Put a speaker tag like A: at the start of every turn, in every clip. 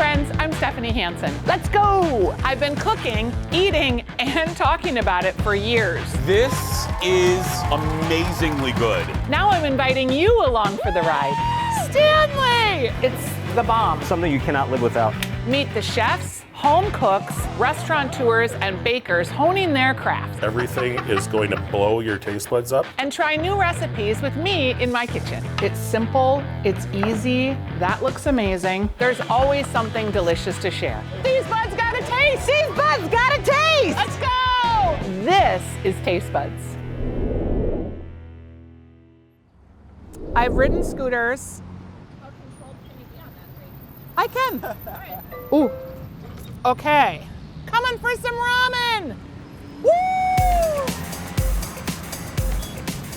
A: friends, I'm Stephanie Hansen. Let's go! I've been cooking, eating, and talking about it for years.
B: This is amazingly good.
A: Now I'm inviting you along for the ride. Stanley! It's the bomb.
C: Something you cannot live without.
A: Meet the chefs, home cooks, restaurateurs, and bakers honing their craft.
D: Everything is going to blow your taste buds up.
A: And try new recipes with me in my kitchen. It's simple, it's easy, that looks amazing. There's always something delicious to share. These buds got a taste! These buds got a taste! Let's go! This is Taste Buds. I've ridden scooters.
E: How controlled can you be on
A: I
E: that
A: can.
E: All right.
A: Ooh. Okay. Coming for some ramen. Woo!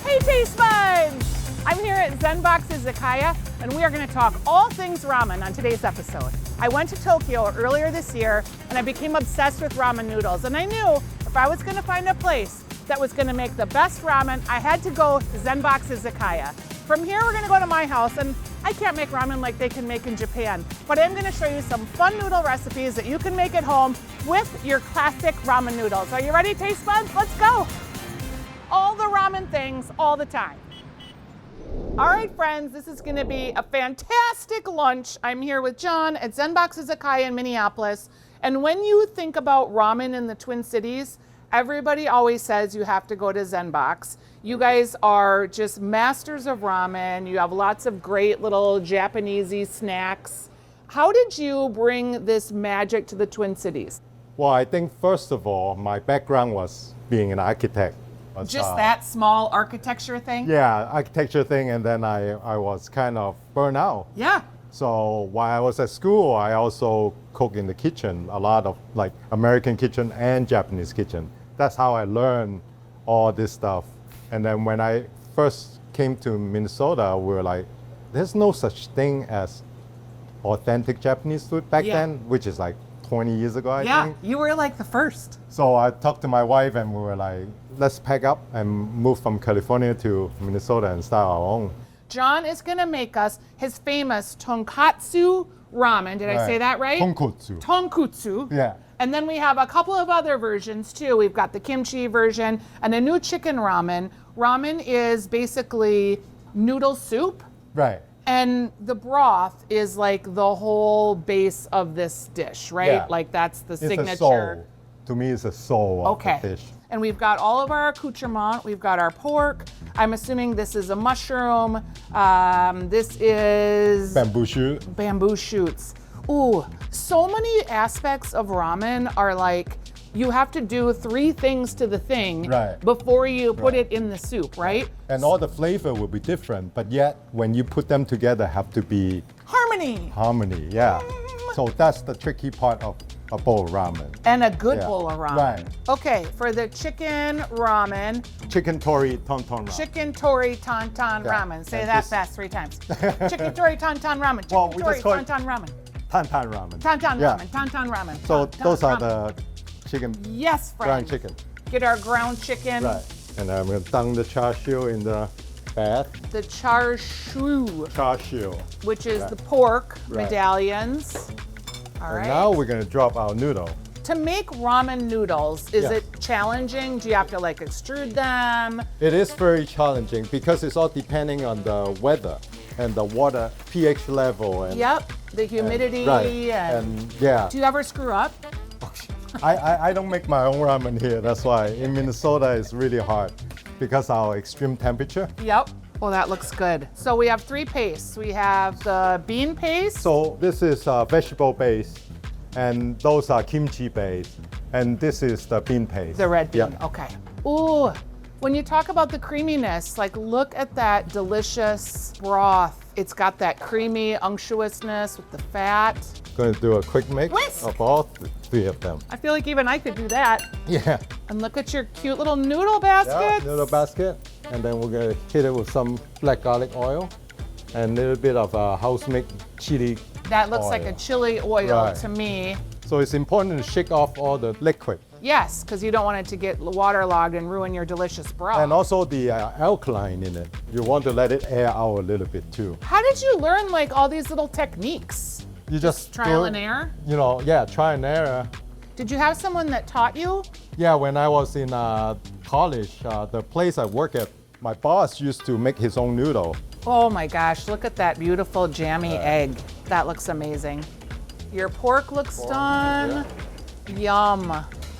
A: Hey, Taste Buds! I'm here at Zen Box Izakaya, and we are going to talk all things ramen on today's episode. I went to Tokyo earlier this year, and I became obsessed with ramen noodles. And I knew if I was going to find a place that was going to make the best ramen, I had to go to Zen Box Izakaya. From here, we're going to go to my house, and I can't make ramen like they can make in Japan, but I'm going to show you some fun noodle recipes that you can make at home with your classic ramen noodles. Are you ready, Taste Buds? Let's go. All the ramen things, all the time. All right, friends, this is going to be a fantastic lunch. I'm here with John at Zen Box Izakaya in Minneapolis. And when you think about ramen in the Twin Cities, everybody always says you have to go to Zen Box. You guys are just masters of ramen. You have lots of great little Japanesey snacks. How did you bring this magic to the Twin Cities?
F: Well, I think first of all, my background was being an architect.
A: Just that small architecture thing?
F: Yeah, architecture thing, and then I was kind of burned out.
A: Yeah.
F: So while I was at school, I also cooked in the kitchen, a lot of like American kitchen and Japanese kitchen. That's how I learned all this stuff. And then when I first came to Minnesota, we were like, there's no such thing as authentic Japanese food back then, which is like 20 years ago, I think.
A: Yeah, you were like the first.
F: So I talked to my wife and we were like, let's pack up and move from California to Minnesota and start our own.
A: John is gonna make us his famous Tonkotsu Ramen. Did I say that right?
F: Tonkotsu.
A: Tonkotsu.
F: Yeah.
A: And then we have a couple of other versions too. We've got the kimchi version and a new chicken ramen. Ramen is basically noodle soup.
F: Right.
A: And the broth is like the whole base of this dish, right?
F: Yeah.
A: Like that's the signature.
F: It's a soul. To me, it's a soul of the dish.
A: And we've got all of our accoutrement. We've got our pork. I'm assuming this is a mushroom. This is
F: Bamboo shoot.
A: Bamboo shoots. Ooh, so many aspects of ramen are like, you have to do 3 things to the thing before you put it in the soup, right?
F: And all the flavor will be different, but yet when you put them together, have to be harmony, yeah. So that's the tricky part of a bowl of ramen.
A: And a good bowl of ramen.
F: Right.
A: Okay, for the chicken ramen.
F: Chicken Tori Tantan Ramen.
A: Chicken Tori Tantan Ramen. Say that fast 3 times. Chicken Tori Tantan Ramen. Chicken Tori Tantan Ramen.
F: Tantan Ramen.
A: Tantan Ramen. Tantan Ramen.
F: So those are the chicken.
A: Yes, friend.
F: Ground chicken.
A: Get our ground chicken.
F: Right. And I'm going to dunk the char siu in the bath.
A: The char siu.
F: Char siu.
A: Which is the pork medallions. All right.
F: Now we're going to drop our noodle.
A: To make ramen noodles, is it challenging? Do you have to like extrude them?
F: It is very challenging because it's all depending on the weather and the water pH level. And,
A: the humidity.
F: And
A: Do you ever screw up?
F: I don't make my own ramen here. That's why in Minnesota it's really hard because our extreme temperature.
A: Yep. Well, that looks good. So we have 3 pastes. We have the bean paste.
F: So this is vegetable base, and those are kimchi base, and this is the bean paste.
A: The red bean. Okay. Ooh, when you talk about the creaminess, like look at that delicious broth. It's got that creamy unctuousness with the fat.
F: Going to do a quick mix of all 3 of them.
A: I feel like even I could do that.
F: Yeah.
A: And look at your cute little noodle basket.
F: Yeah, noodle basket. And then we're going to hit it with some black garlic oil and a little bit of house-made chili.
A: That looks like a chili oil to me.
F: So it's important to shake off all the liquid.
A: Yes, because you don't want it to get waterlogged and ruin your delicious broth.
F: And also the alkaline in it. You want to let it air out a little bit too.
A: How did you learn like all these little techniques?
F: You just
A: Trial
F: do it,
A: and error?
F: You know, yeah, try and error.
A: Did you have someone that taught you?
F: Yeah, when I was in college, the place I work at, my boss used to make his own noodle.
A: Oh my gosh, look at that beautiful jammy egg. That looks amazing. Your pork looks done. Yum.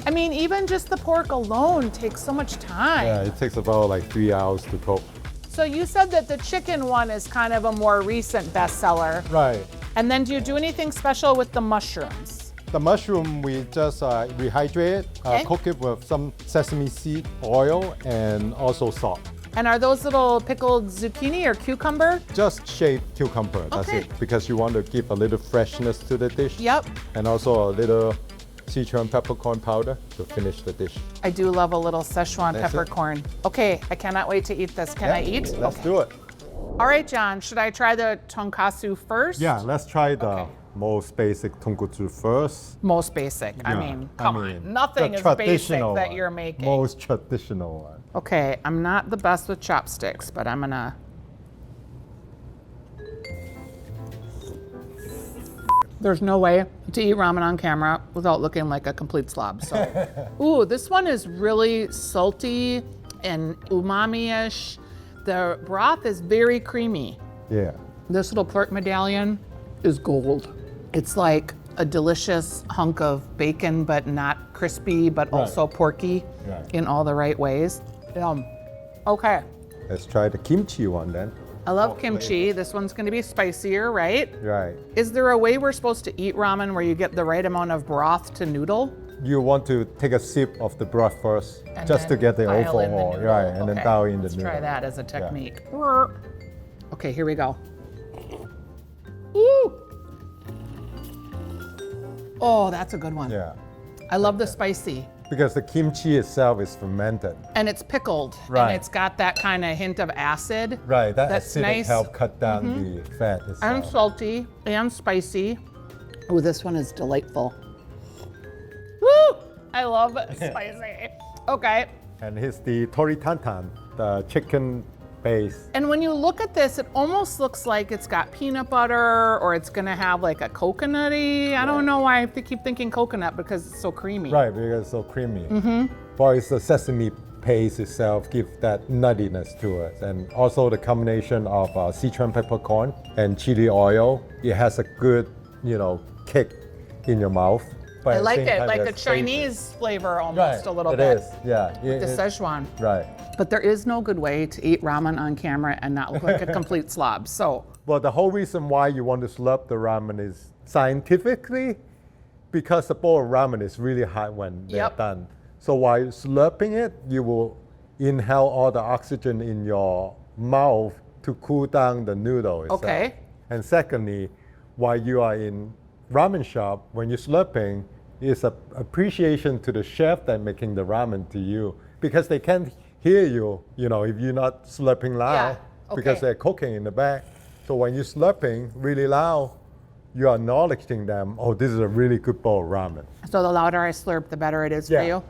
A: I mean, even just the pork alone takes so much time.
F: Yeah, it takes about like 3 hours to cook.
A: So you said that the chicken one is kind of a more recent bestseller.
F: Right.
A: And then do you do anything special with the mushrooms?
F: The mushroom, we just rehydrate it,
A: Okay.
F: cook it with some sesame seed oil and also salt.
A: And are those little pickled zucchini or cucumber?
F: Just shaved cucumber, that's
A: Okay.
F: it. Because you want to give a little freshness to the dish.
A: Yep.
F: And also a little Sichuan peppercorn powder to finish the dish.
A: I do love a little Szechuan
F: That's it.
A: peppercorn. Okay, I cannot wait to eat this. Can I eat?
F: Let's
A: Okay.
F: do it.
A: All right, John, should I try the tonkatsu first?
F: Yeah, let's try the
A: Okay.
F: most basic tonkotsu first.
A: Most basic. I
F: Yeah,
A: mean, come on.
F: the
A: Nothing is basic
F: traditional
A: that
F: one.
A: you're making.
F: Most traditional one.
A: Okay, I'm not the best with chopsticks, but I'm gonna. There's no way to eat ramen on camera without looking like a complete slob. So, ooh, this one is really salty and umami-ish. The broth is very creamy.
F: Yeah.
A: This little pork medallion is gold. It's like a delicious hunk of bacon, but not crispy, but also porky
F: Right.
A: in all the right ways. Yum. Okay.
F: Let's try the kimchi one then.
A: I love kimchi. This one's gonna be spicier, right?
F: Right.
A: Is there a way we're supposed to eat ramen where you get the right amount of broth to noodle?
F: You want to take a sip of the broth first,
A: And
F: just to
A: then
F: get the
A: pile in the
F: overall,
A: noodle?
F: right? And then
A: Okay,
F: dial in the
A: let's
F: noodle.
A: try that as a
F: Yeah.
A: technique. Okay, here we go. Ooh. Oh, that's a good one.
F: Yeah.
A: I love the spicy.
F: Because the kimchi itself is fermented.
A: And it's pickled.
F: Right.
A: And it's got that kind of hint of acid.
F: Right. That
A: That's
F: acidic
A: nice.
F: help cut down the fat itself.
A: And salty and spicy. Oh, this one is delightful. Woo! I love spicy. Okay.
F: And here's the Tori Tantan, the chicken base.
A: And when you look at this, it almost looks like it's got peanut butter or it's gonna have like a coconutty. I don't know why I keep thinking coconut because it's so creamy.
F: Right, because it's so creamy. But it's the sesame paste itself gives that nuttiness to it. And also the combination of Sichuan peppercorn and chili oil, it has a good, kick in your mouth. But
A: I
F: at the
A: like
F: same
A: it,
F: time,
A: like a
F: it's savory.
A: Chinese flavor almost
F: Right,
A: a little
F: it
A: bit.
F: is, yeah.
A: The Szechuan.
F: Right.
A: But there is no good way to eat ramen on camera and not look like a complete slob. So,
F: Well, the whole reason why you want to slurp the ramen is scientifically because the bowl of ramen is really hot when they're
A: Yep.
F: done. So while slurping it, you will inhale all the oxygen in your mouth to cool down the noodle itself.
A: Okay.
F: And secondly, while you are in ramen shop, when you're slurping, it's an appreciation to the chef that making the ramen to you because they can't hear you, if you're not slurping loud
A: Yeah,
F: because
A: okay.
F: they're cooking in the back. So when you're slurping really loud, you're acknowledging them, oh, this is a really good bowl of ramen.
A: so the louder I slurp, the better it is for
F: Yeah.
A: you.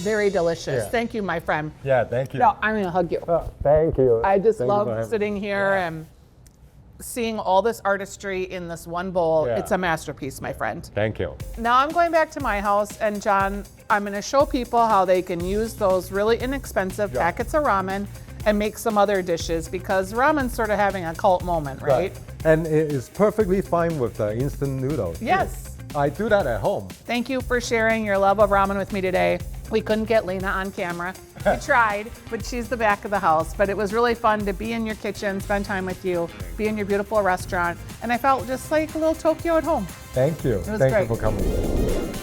A: Very delicious.
F: Yeah.
A: Thank you, my friend.
F: Yeah, thank you.
A: No, I'm gonna hug you.
F: Thank you.
A: I just
F: Thank you for
A: love
F: having
A: sitting
F: me.
A: here and seeing all this artistry in this one bowl.
F: Yeah.
A: It's a masterpiece, my friend.
F: Thank you.
A: Now I'm going back to my house, and John, I'm gonna show people how they can use those really inexpensive
F: Yeah.
A: packets of ramen and make some other dishes because ramen's sort of having a cult moment, right?
F: And it is perfectly fine with the instant noodles. too.
A: Yes.
F: I do that at home.
A: Thank you for sharing your love of ramen with me today. We couldn't get Lina on camera. We tried, but she's the back of the house. But it was really fun to be in your kitchen, spend time with you, be in your beautiful restaurant, and I felt just like a little Tokyo at home.
F: Thank you.
A: was
F: Thank
A: great.
F: you for coming.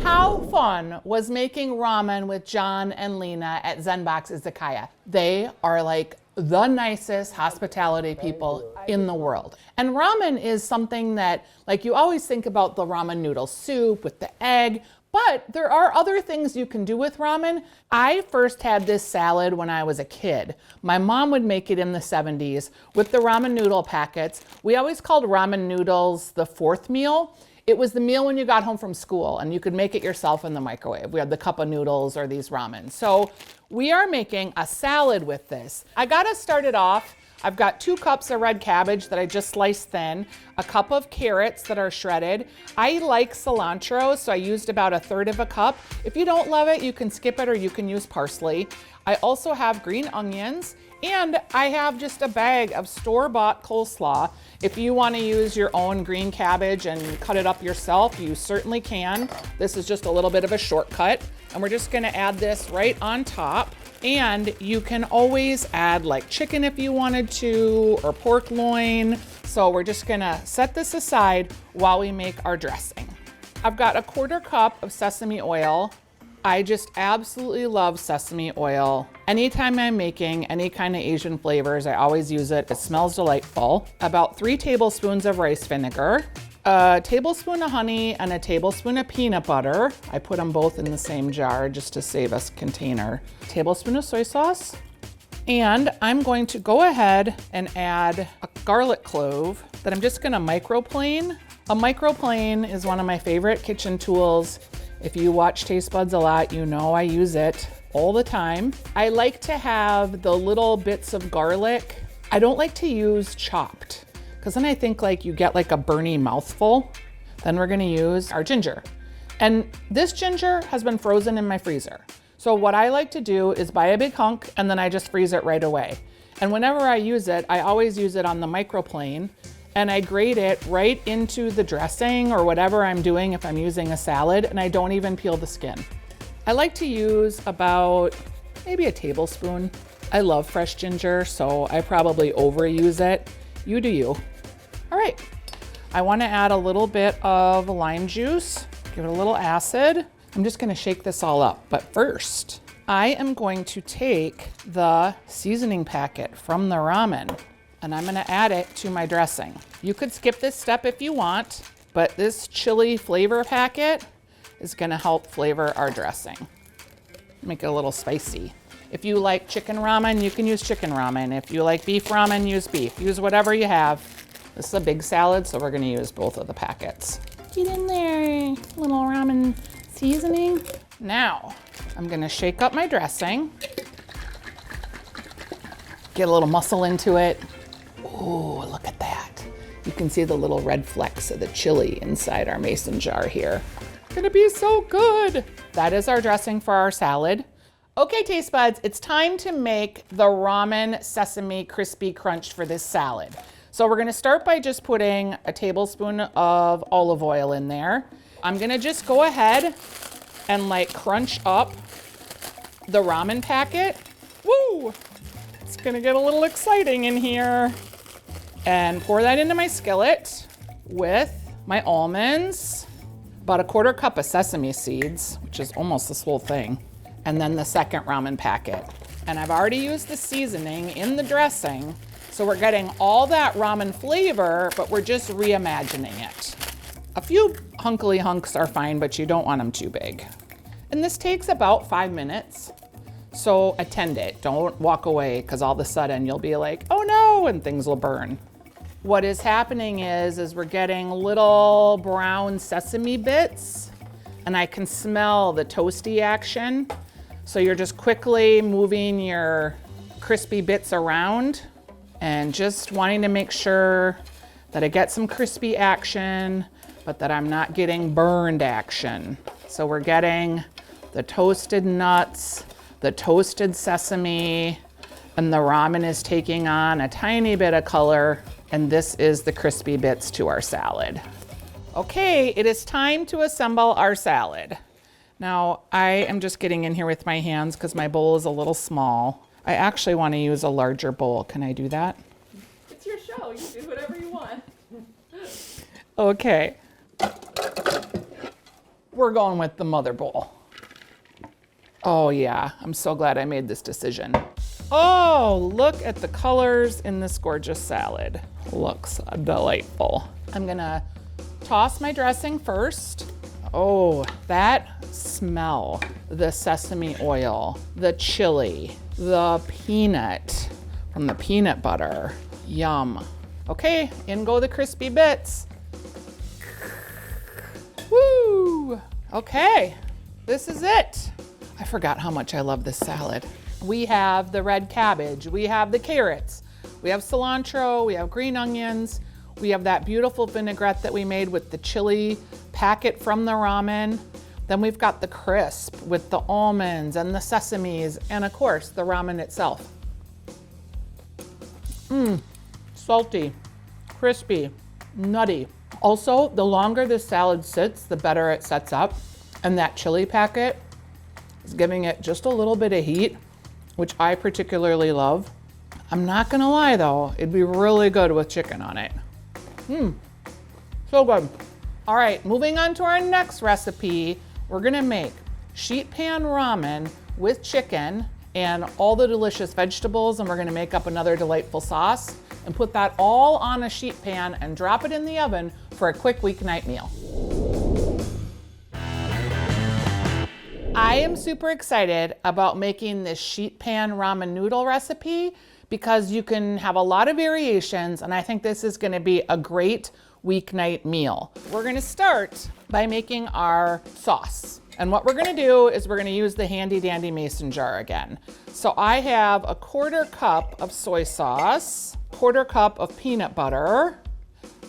A: How fun was making ramen with John and Lina at Zen Box Izakaya? They are like the nicest hospitality people in the world. And ramen is something that, like, you always think about the ramen noodle soup with the egg, but there are other things you can do with ramen. I first had this salad when I was a kid. My mom would make it in the 70s with the ramen noodle packets. We always called ramen noodles the fourth meal. It was the meal when you got home from school and you could make it yourself in the microwave. We had the cup of noodles or these ramen. So we are making a salad with this. I got us started off. I've got 2 cups of red cabbage that I just sliced thin, a cup of carrots that are shredded. I like cilantro, so I used about 1/3 of a cup. If you don't love it, you can skip it or you can use parsley. I also have green onions, and I have just a bag of store-bought coleslaw. If you want to use your own green cabbage and cut it up yourself, you certainly can. This is just a little bit of a shortcut, and we're just going to add this right on top. And you can always add like chicken if you wanted to, or pork loin. So we're just gonna set this aside while we make our dressing. I've got 1/4 cup of sesame oil. I just absolutely love sesame oil. Anytime I'm making any kind of Asian flavors, I always use it. It smells delightful. About 3 tablespoons of rice vinegar, a tablespoon of honey, and a tablespoon of peanut butter. I put them both in the same jar just to save us container. A tablespoon of soy sauce. And I'm going to go ahead and add a garlic clove that I'm just gonna microplane. A microplane is one of my favorite kitchen tools. If you watch Taste Buds a lot, you know I use it all the time. I like to have the little bits of garlic. I don't like to use chopped, because then I think like you get like a burny mouthful. Then we're gonna use our ginger. And this ginger has been frozen in my freezer. So what I like to do is buy a big hunk and then I just freeze it right away. And whenever I use it, I always use it on the microplane and I grate it right into the dressing or whatever I'm doing if I'm using a salad, and I don't even peel the skin. I like to use about maybe a tablespoon. I love fresh ginger, so I probably overuse it. You do you. All right, I wanna add a little bit of lime juice, give it a little acid. I'm just gonna shake this all up, but first, I am going to take the seasoning packet from the ramen and I'm gonna add it to my dressing. You could skip this step if you want, but this chili flavor packet is gonna help flavor our dressing. Make it a little spicy. If you like chicken ramen, you can use chicken ramen. If you like beef ramen, use beef. Use whatever you have. This is a big salad, so we're gonna use both of the packets. Get in there, little ramen seasoning. Now, I'm gonna shake up my dressing. Get a little muscle into it. Ooh, look at that. You can see the little red flecks of the chili inside our mason jar here. It's gonna be so good. That is our dressing for our salad. Okay, Taste Buds, it's time to make the ramen sesame crispy crunch for this salad. So we're gonna start by just putting a tablespoon of olive oil in there. I'm gonna just go ahead and like crunch up the ramen packet. Woo! It's gonna get a little exciting in here. And pour that into my skillet with my almonds, about 1/4 cup of sesame seeds, which is almost this whole thing, and then the second ramen packet. And I've already used the seasoning in the dressing, so we're getting all that ramen flavor, but we're just reimagining it. A few hunkily hunks are fine, but you don't want them too big. And this takes about 5 minutes. So attend it, don't walk away, because all of a sudden you'll be like, oh no, and things will burn. What is happening is we're getting little brown sesame bits, and I can smell the toasty action. So you're just quickly moving your crispy bits around and just wanting to make sure that I get some crispy action, but that I'm not getting burned action. So we're getting the toasted nuts, the toasted sesame, and the ramen is taking on a tiny bit of color, and this is the crispy bits to our salad. Okay, it is time to assemble our salad. Now, I am just getting in here with my hands because my bowl is a little small. I actually want to use a larger bowl. Can I do that?
E: It's your show. You do whatever you want.
A: Okay. We're going with the mother bowl. Oh yeah, I'm so glad I made this decision. Oh, look at the colors in this gorgeous salad. Looks delightful. I'm gonna toss my dressing first. Oh, that smell. The sesame oil, the chili, the peanut from the peanut butter. Yum. Okay, in go the crispy bits. Okay, this is it. I forgot how much I love this salad. We have the red cabbage, we have the carrots, we have cilantro, we have green onions, we have that beautiful vinaigrette that we made with the chili packet from the ramen. Then we've got the crisp with the almonds and the sesames, and of course, the ramen itself. Salty, crispy, nutty. Also, the longer this salad sits, the better it sets up. And that chili packet is giving it just a little bit of heat, which I particularly love. I'm not gonna lie though, it'd be really good with chicken on it. So good. All right, moving on to our next recipe. We're gonna make sheet pan ramen with chicken and all the delicious vegetables, and we're gonna make up another delightful sauce and put that all on a sheet pan and drop it in the oven for a quick weeknight meal. I am super excited about making this sheet pan ramen noodle recipe because you can have a lot of variations, and I think this is gonna be a great weeknight meal. We're gonna start by making our sauce. And what we're gonna do is we're gonna use the handy dandy mason jar again. So I have a 1/4 cup of soy sauce, 1/4 cup of peanut butter,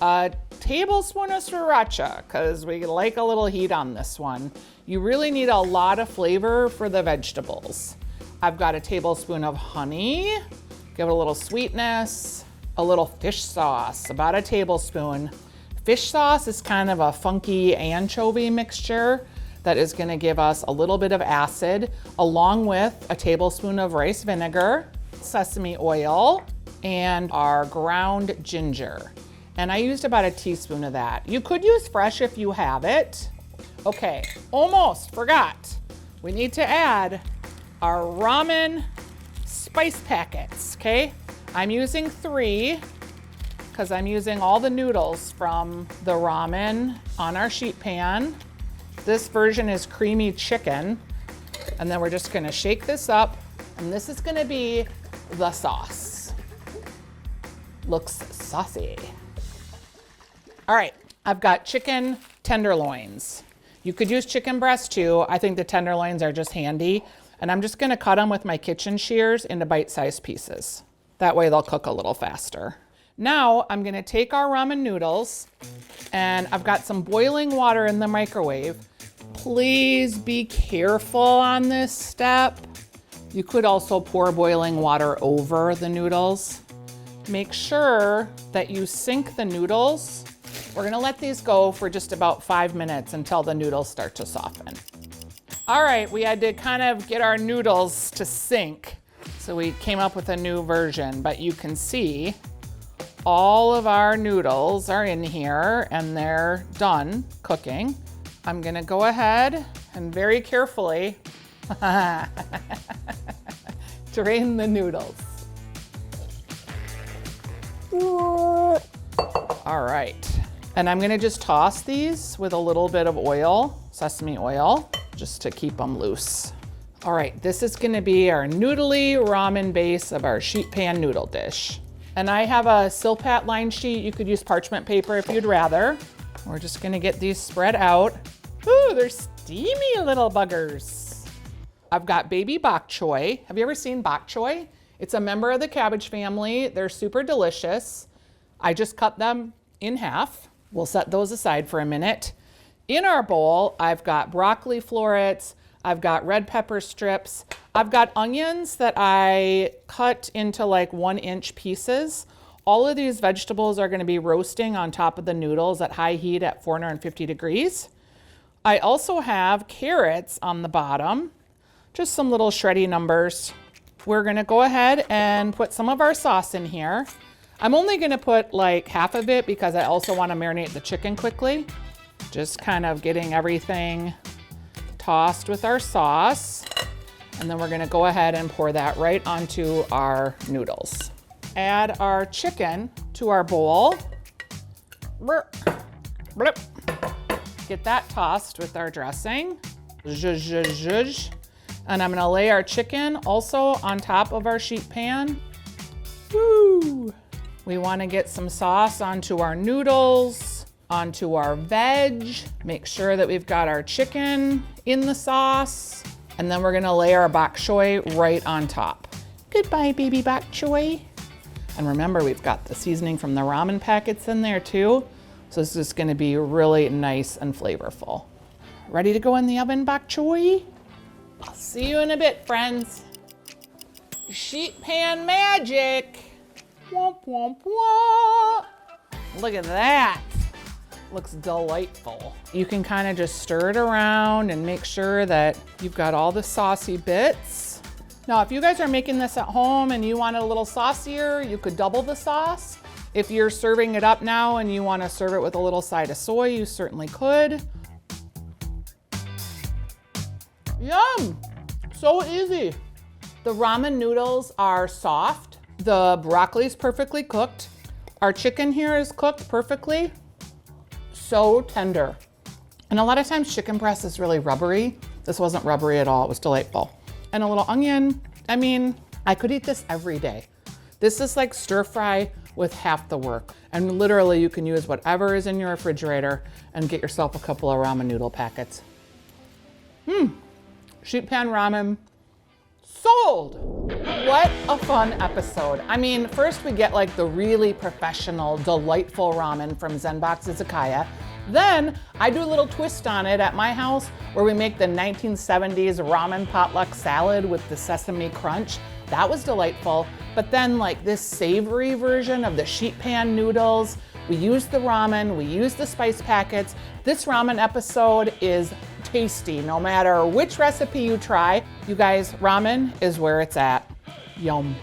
A: a tablespoon of sriracha, because we like a little heat on this one. You really need a lot of flavor for the vegetables. I've got a tablespoon of honey, give it a little sweetness, a little fish sauce, about a tablespoon. Fish sauce is kind of a funky anchovy mixture that is gonna give us a little bit of acid, along with a tablespoon of rice vinegar, sesame oil, and our ground ginger. And I used about a teaspoon of that. You could use fresh if you have it. Okay, almost forgot. We need to add our ramen spice packets, okay? I'm using 3 because I'm using all the noodles from the ramen on our sheet pan. This version is creamy chicken. And then we're just gonna shake this up, and this is gonna be the sauce. Looks saucy. All right, I've got chicken tenderloins. You could use chicken breast too. I think the tenderloins are just handy. And I'm just gonna cut them with my kitchen shears into bite-sized pieces. That way they'll cook a little faster. Now I'm gonna take our ramen noodles, and I've got some boiling water in the microwave. Please be careful on this step. You could also pour boiling water over the noodles. Make sure that you sink the noodles. We're gonna let these go for just about 5 minutes until the noodles start to soften. All right, we had to kind of get our noodles to sink. So we came up with a new version, but you can see all of our noodles are in here and they're done cooking. I'm gonna go ahead and very carefully drain the noodles. All right. And I'm gonna just toss these with a little bit of oil, sesame oil, just to keep them loose. All right, this is gonna be our noodly ramen base of our sheet pan noodle dish. And I have a Silpat line sheet. You could use parchment paper if you'd rather. We're just gonna get these spread out. Ooh, they're steamy little buggers. I've got baby bok choy. Have you ever seen bok choy? It's a member of the cabbage family. They're super delicious. I just cut them in half. We'll set those aside for a minute. In our bowl, I've got broccoli florets, I've got red pepper strips, I've got onions that I cut into like 1-inch pieces. All of these vegetables are gonna be roasting on top of the noodles at high heat at 450 degrees. I also have carrots on the bottom, just some little shreddy numbers. We're gonna go ahead and put some of our sauce in here. I'm only gonna put like half of it because I also wanna marinate the chicken quickly. Just kind of getting everything tossed with our sauce. And then we're gonna go ahead and pour that right onto our noodles. Add our chicken to our bowl. Get that tossed with our dressing. Zhuzh, zhuzh, zhuzh. And I'm gonna lay our chicken also on top of our sheet pan. Woo! We wanna get some sauce onto our noodles. onto our veg. Make sure that we've got our chicken in the sauce. And then we're gonna lay our bok choy right on top. Goodbye, baby bok choy. And remember, we've got the seasoning from the ramen packets in there too. So this is gonna be really nice and flavorful. Ready to go in the oven, bok choy? I'll see you in a bit, friends. Sheet pan magic. Womp, womp, womp. Look at that. Looks delightful. You can kind of just stir it around and make sure that you've got all the saucy bits. Now, if you guys are making this at home and you want it a little saucier, you could double the sauce. If you're serving it up now and you want to serve it with a little side of soy, you certainly could. Yum! So easy. The ramen noodles are soft. The broccoli is perfectly cooked. Our chicken here is cooked perfectly. So tender. And a lot of times chicken breast is really rubbery. This wasn't rubbery at all. It was delightful. And a little onion. I mean, I could eat this every day. This is like stir fry with half the work. And literally you can use whatever is in your refrigerator and get yourself a couple of ramen noodle packets. Sheet pan ramen. Sold! What a fun episode. I mean, first we get like the really professional, delightful ramen from Zen Box Izakaya. Then I do a little twist on it at my house where we make the 1970s ramen potluck salad with the sesame crunch. That was delightful. But then like this savory version of the sheet pan noodles, we use the ramen, we use the spice packets. This ramen episode is tasty no matter which recipe you try. You guys, ramen is where it's at. Yum.